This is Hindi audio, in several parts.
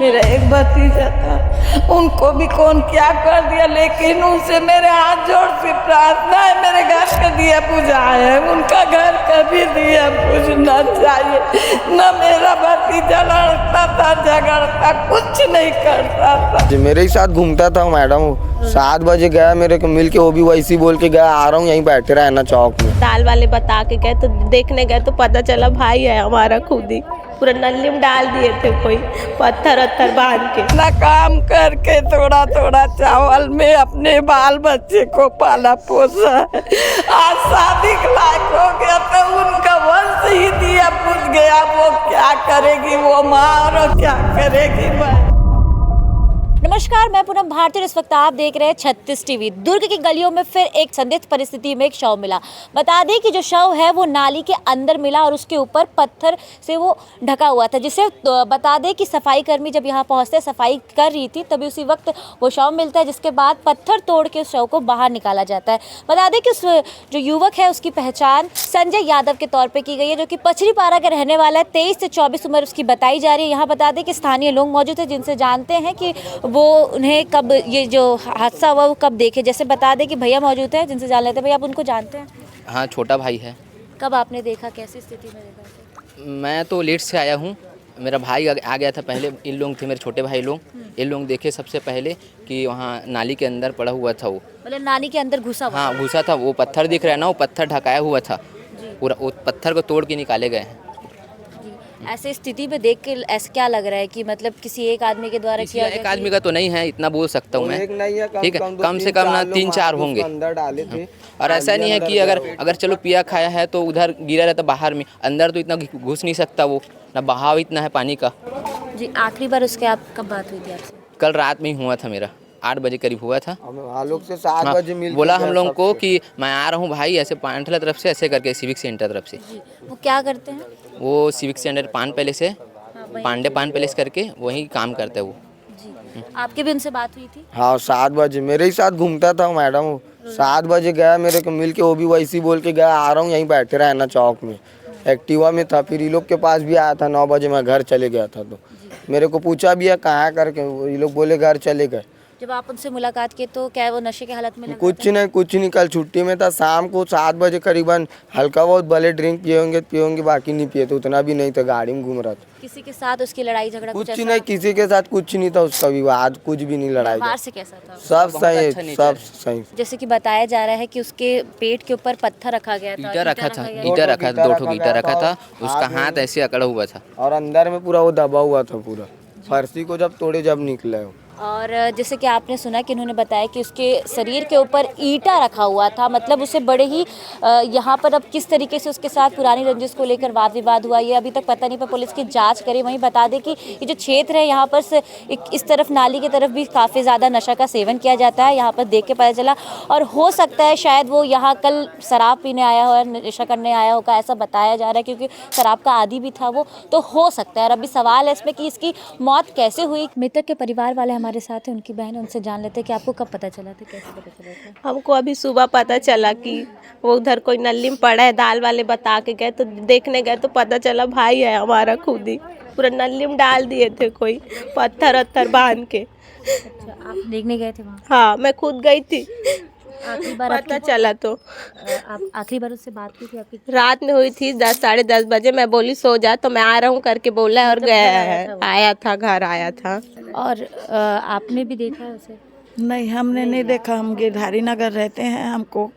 मेरा एक भतीजा था, उनको भी कौन क्या कर दिया, लेकिन उनसे मेरे हाथ जोड़ से प्रार्थना है, मेरे घर का दिया बुझाए, उनका घर कभी दिया बुझना चाहिए। न मेरा भतीजा लड़ता था, झगड़ता, कुछ नहीं करता था। मेरे ही साथ घूमता था मैडम, 7 बजे गया मेरे को मिल के, वो भी वैसे ही बोल के गया आ रहा हूँ, यहीं बैठे रहे ना चौक में। दाल वाले बता के गए तो देखने गए तो पता चला भाई है हमारा खुद ही, पूरा नली में डाल दिए थे कोई पत्थर वत्थर बांध के। ना काम करके थोड़ा थोड़ा चावल में अपने बाल बच्चे को पाला पोसा। आज शादी के लायक हो गया तो उनका वंश ही दिया पूछ गया, वो क्या करेगी वो माँ और क्या करेगी बहन। नमस्कार, मैं पूनम भारती और इस वक्त आप देख रहे हैं 36 टीवी। दुर्ग की गलियों में फिर एक संदिग्ध परिस्थिति में एक शव मिला। बता दें कि जो शव है वो नाली के अंदर मिला और उसके ऊपर पत्थर से वो ढका हुआ था, जिसे बता दें कि सफाई कर्मी जब यहाँ पहुँचते सफाई कर रही थी तभी उसी वक्त वो शव मिलता है, जिसके बाद पत्थर तोड़ के उस शव को बाहर निकाला जाता है। बता दें कि उस जो युवक है उसकी पहचान संजय यादव के तौर पर की गई है, जो कि पचरी पारा का रहने वाला है। 23 से 24 उम्र उसकी बताई जा रही है। यहाँ बता दें कि स्थानीय लोग मौजूद है जिनसे जानते हैं कि वो उन्हें कब ये जो हादसा हुआ वो कब देखे। जैसे बता दें कि भैया मौजूद है जिनसे जान लेते हैं। भैया आप उनको जानते हैं? हाँ, छोटा भाई है। कब आपने देखा, कैसी स्थिति में देखा? मैं तो लेट से आया हूँ, मेरा भाई आ गया था पहले। इन लोग थे मेरे छोटे भाई लोग, इन लोग देखे सबसे पहले कि वहाँ नाली के अंदर पड़ा हुआ था वो, मतलब नाली के अंदर घुसा हुआ? हाँ घुसा था। वो पत्थर दिख रहा है ना, वो पत्थर ढकाया हुआ था पूरा, वो पत्थर को तोड़ के निकाले गए हैं। ऐसे स्थिति में देख के ऐसा क्या लग रहा है कि मतलब किसी एक आदमी के द्वारा किया गया? एक आदमी का तो नहीं है, इतना बोल सकता हूँ मैं, ठीक है, कम से कम ना 3-4 होंगे। और ऐसा नहीं है कि अगर चलो पिया खाया है तो उधर गिरा रहता बाहर में, अंदर तो इतना घुस नहीं सकता वो, ना बहाव इतना है पानी का। जी, आखिरी बार उसके आप कब बात हुई थी आपसे? कल रात में ही हुआ था, मेरा 8 बजे करीब हुआ था। लोग से 7 बजे मिल बोला हम लोग को कि मैं आ रहा हूँ भाई, ऐसे पांठला तरफ से, ऐसे करके सिविक सेंटर तरफ से। वो क्या करते हैं? वो सिविक सेंटर पान पैलेस है, पांडे पान पैलेस करके वहीं काम करते हैं वो। जी, आपकी भी उनसे बात हुई थी? हाँ, 7 बजे मेरे ही साथ घूमता था मैडम, 7 बजे गया मेरे को मिल के, वो भी वैसे ही बोल के गया आ रहा हूँ, यहीं बैठे रहे ना चौक में। एक्टिवा में था, फिर ये लोग के पास भी आया था। 9 बजे मैं घर चले गया था तो मेरे को पूछा भी है कहाँ करके, ये लोग बोले घर चले गए। जब आप उनसे मुलाकात की तो क्या वो नशे की हालत में लगा कुछ नहीं, कल छुट्टी में था। शाम को 7 बजे करीबन हल्का बहुत भले ड्रिंक पियोंगे, बाकी नहीं पिए, तो उतना भी नहीं था, गाड़ी में घूम रहा था। किसी के साथ उसकी लड़ाई झगड़ा कुछ नहीं, किसी के साथ कुछ नहीं था उसका विवाद, कुछ भी नहीं, लड़ाई बाहर से कैसा था? सब सही, सब सही। जैसे कि बताया जा रहा है कि उसके पेट के ऊपर पत्थर रखा गया था, ईटा रखा था, 2 ठो ईटा रखा था, उसका हाथ ऐसे अकड़ा हुआ था और अंदर में पूरा वो दबा हुआ था पूरा, फर्शी को जब तोड़े जब निकले हो। और जैसे कि आपने सुना कि उन्होंने बताया कि उसके शरीर के ऊपर ईटा रखा हुआ था, मतलब उसे बड़े ही यहाँ पर अब किस तरीके से उसके साथ पुरानी रंजिश को लेकर वाद विवाद हुआ ये अभी तक पता नहीं, पर पुलिस की जांच करे। वहीं बता दें कि ये जो क्षेत्र है यहाँ पर से इस तरफ नाली की तरफ भी काफ़ी ज़्यादा नशा का सेवन किया जाता है, यहाँ पर देख के पता चला। और हो सकता है शायद वो यहाँ कल शराब पीने आया हो, नशा करने आया होगा, ऐसा बताया जा रहा है, क्योंकि शराब का आदी भी था वो, तो हो सकता है। और अभी सवाल है इसमें कि इसकी मौत कैसे हुई। मृतक के परिवार वाले हमारे साथ हैं, उनकी बहन, उनसे जान लेते हैं कि आपको कब पता चला था, कैसे पता चला था? हमको अभी सुबह पता चला कि वो उधर कोई नली में पड़ा है, दाल वाले बता के गए तो देखने गए तो पता चला भाई है हमारा खुद ही, पूरा नली में डाल दिए थे कोई पत्थर वत्थर बांध के। अच्छा, आप देखने गए थे वहाँ? हाँ, मैं खुद गई थी। आखिरी बार पता चला तो आप आखिरी बार उससे बात की थी आपकी? रात में हुई थी 10-10:30 बजे। मैं बोली सो जा, तो मैं आ रहा हूँ करके बोला और गया है, आया था, घर आया था। और आपने भी देखा है उसे? नहीं, हमने नहीं देखा, हम गिरधारी नगर रहते हैं। हमको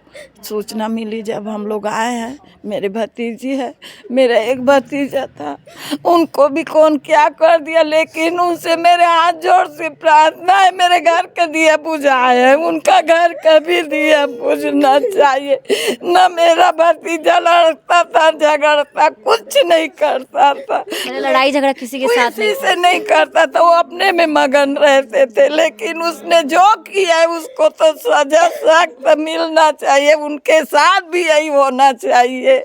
सूचना मिली जब हम लोग आए हैं। मेरे भतीजी है, मेरा एक भतीजा था, उनको भी कौन क्या कर दिया, लेकिन उनसे मेरे हाथ जोड़ से प्रार्थना है, मेरे घर का दिया बुझाए, उनका घर कभी दिया बुझना चाहिए। न मेरा भतीजा लड़ता था, झगड़ता, कुछ नहीं करता था, लड़ाई झगड़ा किसी के साथ किसी से नहीं करता था, वो अपने में मगन रहते थे। लेकिन उसने जो किया है उसको तो सजा सख्त मिलना चाहिए। चाहिए, उनके साथ भी यही होना चाहिए।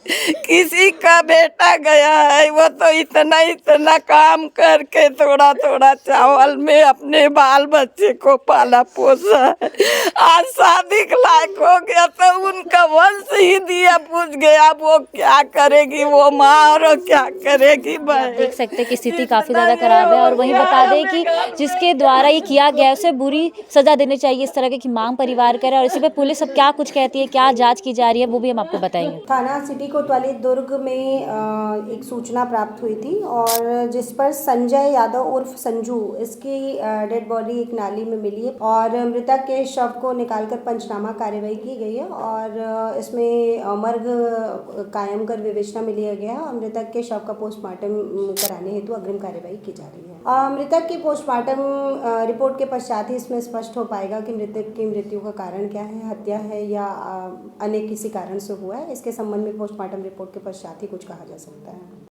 किसी का बेटा गया है वो तो इतना इतना काम करके थोड़ा थोड़ा चावल में अपने बाल बच्चे को पाला पोसा है। आज शादी के लायक हो गया तो उनका वंश ही दिया पूछ गया, वो क्या करेगी वो माँ और क्या करेगी बहन। देख सकते हैं कि स्थिति काफ़ी ज़्यादा खराब है और वहीं बता दें कि जिसके द्वारा ये किया गया है उसे बुरी सज़ा देनी चाहिए, इस तरह की मांग परिवार करे। और इसी पे पुलिस अब क्या कुछ कहती है, क्या जांच की जा रही है, वो भी हम आपको बताएंगे। थाना सिटी कोतवाली दुर्ग में एक सूचना प्राप्त हुई थी और जिस पर संजय यादव उर्फ संजू, इसकी डेड बॉडी एक नाली में मिली है और मृतक के शव को निकालकर पंचनामा कार्यवाही की गई है और इसमें मर्ग कायम कर विवेचना में लिया गया है और मृतक के शव का पोस्टमार्टम कराने हेतु अग्रिम कार्यवाही की जा रही है। मृतक की पोस्टमार्टम रिपोर्ट के पश्चात ही इसमें स्पष्ट हो पाएगा कि मृतक की मृत्यु का कारण क्या है, हत्या है या अन्य किसी कारण से हुआ है। इसके संबंध में पोस्टमार्टम रिपोर्ट के पश्चात ही कुछ कहा जा सकता है।